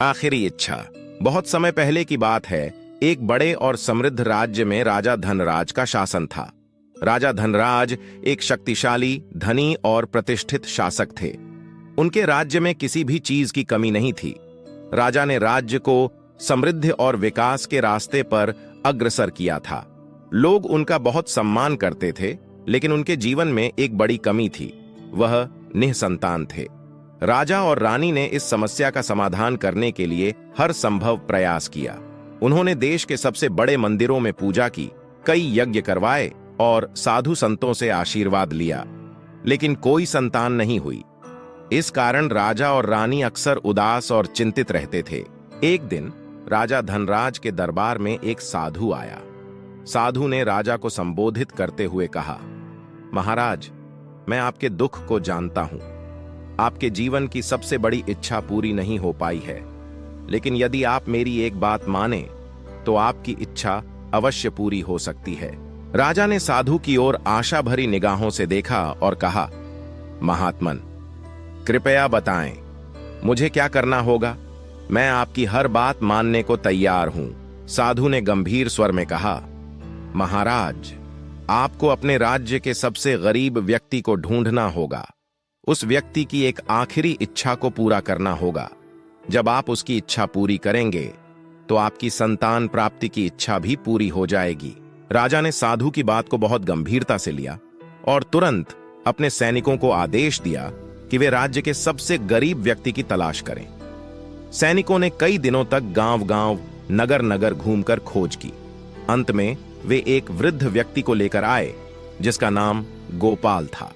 आखिरी इच्छा। बहुत समय पहले की बात है। एक बड़े और समृद्ध राज्य में राजा धनराज का शासन था। राजा धनराज एक शक्तिशाली, धनी और प्रतिष्ठित शासक थे। उनके राज्य में किसी भी चीज की कमी नहीं थी। राजा ने राज्य को समृद्धि और विकास के रास्ते पर अग्रसर किया था। लोग उनका बहुत सम्मान करते थे, लेकिन उनके जीवन में एक बड़ी कमी थी। वह निःसंतान थे। राजा और रानी ने इस समस्या का समाधान करने के लिए हर संभव प्रयास किया। उन्होंने देश के सबसे बड़े मंदिरों में पूजा की, कई यज्ञ करवाए और साधु संतों से आशीर्वाद लिया, लेकिन कोई संतान नहीं हुई। इस कारण राजा और रानी अक्सर उदास और चिंतित रहते थे। एक दिन राजा धनराज के दरबार में एक साधु आया। साधु ने राजा को संबोधित करते हुए कहा, महाराज, मैं आपके दुख को जानता हूं। आपके जीवन की सबसे बड़ी इच्छा पूरी नहीं हो पाई है, लेकिन यदि आप मेरी एक बात माने तो आपकी इच्छा अवश्य पूरी हो सकती है। राजा ने साधु की ओर आशा भरी निगाहों से देखा और कहा, महात्मन, कृपया बताएं, मुझे क्या करना होगा? मैं आपकी हर बात मानने को तैयार हूं। साधु ने गंभीर स्वर में कहा, महाराज, आपको अपने राज्य के सबसे गरीब व्यक्ति को ढूंढना होगा। उस व्यक्ति की एक आखिरी इच्छा को पूरा करना होगा। जब आप उसकी इच्छा पूरी करेंगे तो आपकी संतान प्राप्ति की इच्छा भी पूरी हो जाएगी। राजा ने साधु की बात को बहुत गंभीरता से लिया और तुरंत अपने सैनिकों को आदेश दिया कि वे राज्य के सबसे गरीब व्यक्ति की तलाश करें। सैनिकों ने कई दिनों तक गांव-गांव, नगर-नगर घूमकर खोज की। अंत में वे एक वृद्ध व्यक्ति को लेकर आए, जिसका नाम गोपाल था।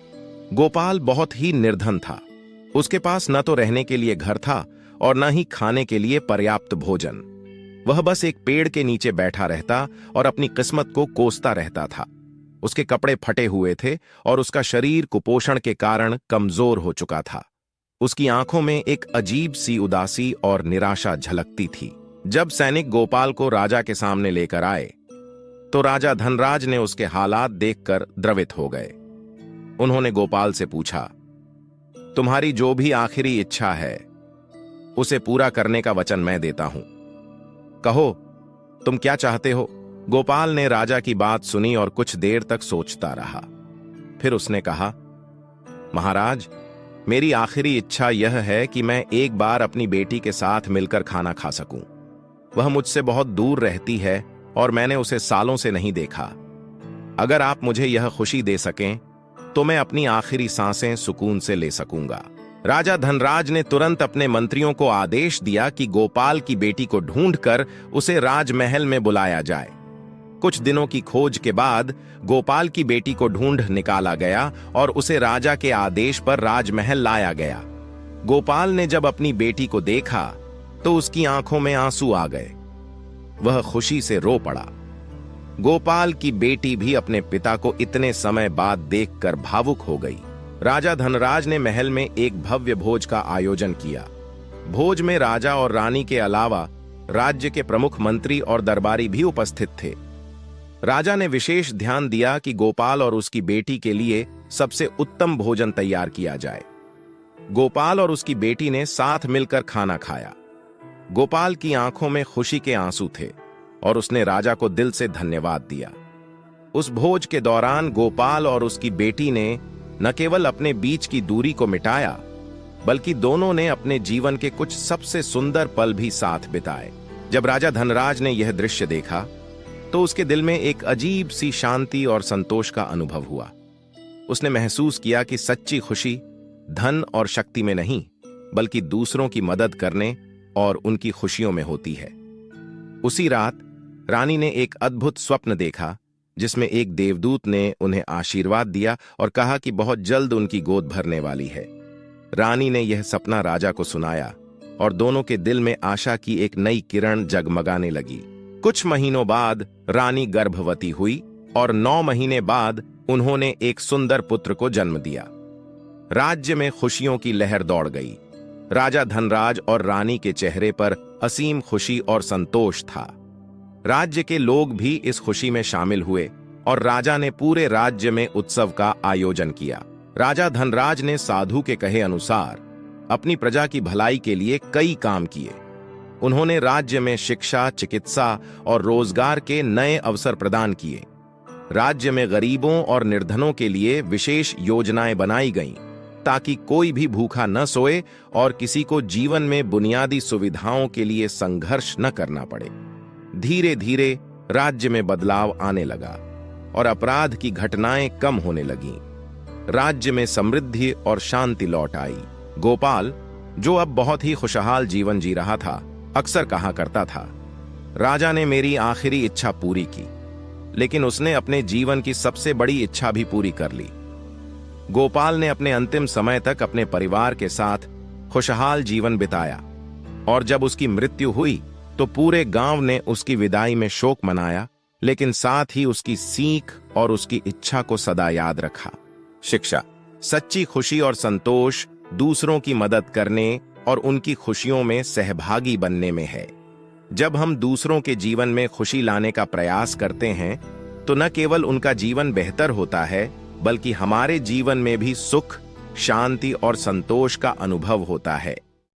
गोपाल बहुत ही निर्धन था। उसके पास न तो रहने के लिए घर था और न ही खाने के लिए पर्याप्त भोजन। वह बस एक पेड़ के नीचे बैठा रहता और अपनी किस्मत को कोसता रहता था। उसके कपड़े फटे हुए थे और उसका शरीर कुपोषण के कारण कमजोर हो चुका था। उसकी आंखों में एक अजीब सी उदासी और निराशा झलकती थी। जब सैनिक गोपाल को राजा के सामने लेकर आए तो राजा धनराज ने उसके हालात देखकर द्रवित हो गए। उन्होंने गोपाल से पूछा, तुम्हारी जो भी आखिरी इच्छा है उसे पूरा करने का वचन मैं देता हूं। कहो, तुम क्या चाहते हो? गोपाल ने राजा की बात सुनी और कुछ देर तक सोचता रहा। फिर उसने कहा, महाराज, मेरी आखिरी इच्छा यह है कि मैं एक बार अपनी बेटी के साथ मिलकर खाना खा सकूं। वह मुझसे बहुत दूर रहती है और मैंने उसे सालों से नहीं देखा। अगर आप मुझे यह खुशी दे सकें तो मैं अपनी आखिरी सांसें सुकून से ले सकूंगा। राजा धनराज ने तुरंत अपने मंत्रियों को आदेश दिया कि गोपाल की बेटी को ढूंढकर उसे राजमहल में बुलाया जाए। कुछ दिनों की खोज के बाद गोपाल की बेटी को ढूंढ निकाला गया और उसे राजा के आदेश पर राजमहल लाया गया। गोपाल ने जब अपनी बेटी को देखा तो उसकी आंखों में आंसू आ गए। वह खुशी से रो पड़ा। गोपाल की बेटी भी अपने पिता को इतने समय बाद देखकर भावुक हो गई। राजा धनराज ने महल में एक भव्य भोज का आयोजन किया। भोज में राजा और रानी के अलावा राज्य के प्रमुख मंत्री और दरबारी भी उपस्थित थे। राजा ने विशेष ध्यान दिया कि गोपाल और उसकी बेटी के लिए सबसे उत्तम भोजन तैयार किया जाए। गोपाल और उसकी बेटी ने साथ मिलकर खाना खाया। गोपाल की आंखों में खुशी के आंसू थे और उसने राजा को दिल से धन्यवाद दिया। उस भोज के दौरान गोपाल और उसकी बेटी ने न केवल अपने बीच की दूरी को मिटाया, बल्कि दोनों ने अपने जीवन के कुछ सबसे सुंदर पल भी साथ बिताए। जब राजा धनराज ने यह दृश्य देखा तो उसके दिल में एक अजीब सी शांति और संतोष का अनुभव हुआ। उसने महसूस किया कि सच्ची खुशी धन और शक्ति में नहीं, बल्कि दूसरों की मदद करने और उनकी खुशियों में होती है। उसी रात रानी ने एक अद्भुत स्वप्न देखा, जिसमें एक देवदूत ने उन्हें आशीर्वाद दिया और कहा कि बहुत जल्द उनकी गोद भरने वाली है। रानी ने यह सपना राजा को सुनाया और दोनों के दिल में आशा की एक नई किरण जगमगाने लगी। कुछ महीनों बाद रानी गर्भवती हुई और 9 महीने बाद उन्होंने एक सुंदर पुत्र को जन्म दिया। राज्य में खुशियों की लहर दौड़ गई। राजा धनराज और रानी के चेहरे पर असीम खुशी और संतोष था। राज्य के लोग भी इस खुशी में शामिल हुए और राजा ने पूरे राज्य में उत्सव का आयोजन किया। राजा धनराज ने साधु के कहे अनुसार अपनी प्रजा की भलाई के लिए कई काम किए। उन्होंने राज्य में शिक्षा, चिकित्सा और रोजगार के नए अवसर प्रदान किए। राज्य में गरीबों और निर्धनों के लिए विशेष योजनाएं बनाई गईं, ताकि कोई भी भूखा न सोए और किसी को जीवन में बुनियादी सुविधाओं के लिए संघर्ष न करना पड़े। धीरे धीरे राज्य में बदलाव आने लगा और अपराध की घटनाएं कम होने लगीं। राज्य में समृद्धि और शांति लौट आई। गोपाल, जो अब बहुत ही खुशहाल जीवन जी रहा था, अक्सर कहा करता था, राजा ने मेरी आखिरी इच्छा पूरी की, लेकिन उसने अपने जीवन की सबसे बड़ी इच्छा भी पूरी कर ली। गोपाल ने अपने अंतिम समय तक अपने परिवार के साथ खुशहाल जीवन बिताया, और जब उसकी मृत्यु हुई तो पूरे गांव ने उसकी विदाई में शोक मनाया, लेकिन साथ ही उसकी सीख और उसकी इच्छा को सदा याद रखा। शिक्षा, सच्ची खुशी और संतोष दूसरों की मदद करने और उनकी खुशियों में सहभागी बनने में है। जब हम दूसरों के जीवन में खुशी लाने का प्रयास करते हैं, तो न केवल उनका जीवन बेहतर होता है, बल्कि हमारे जीवन में भी सुख, शांति और संतोष का अनुभव होता है।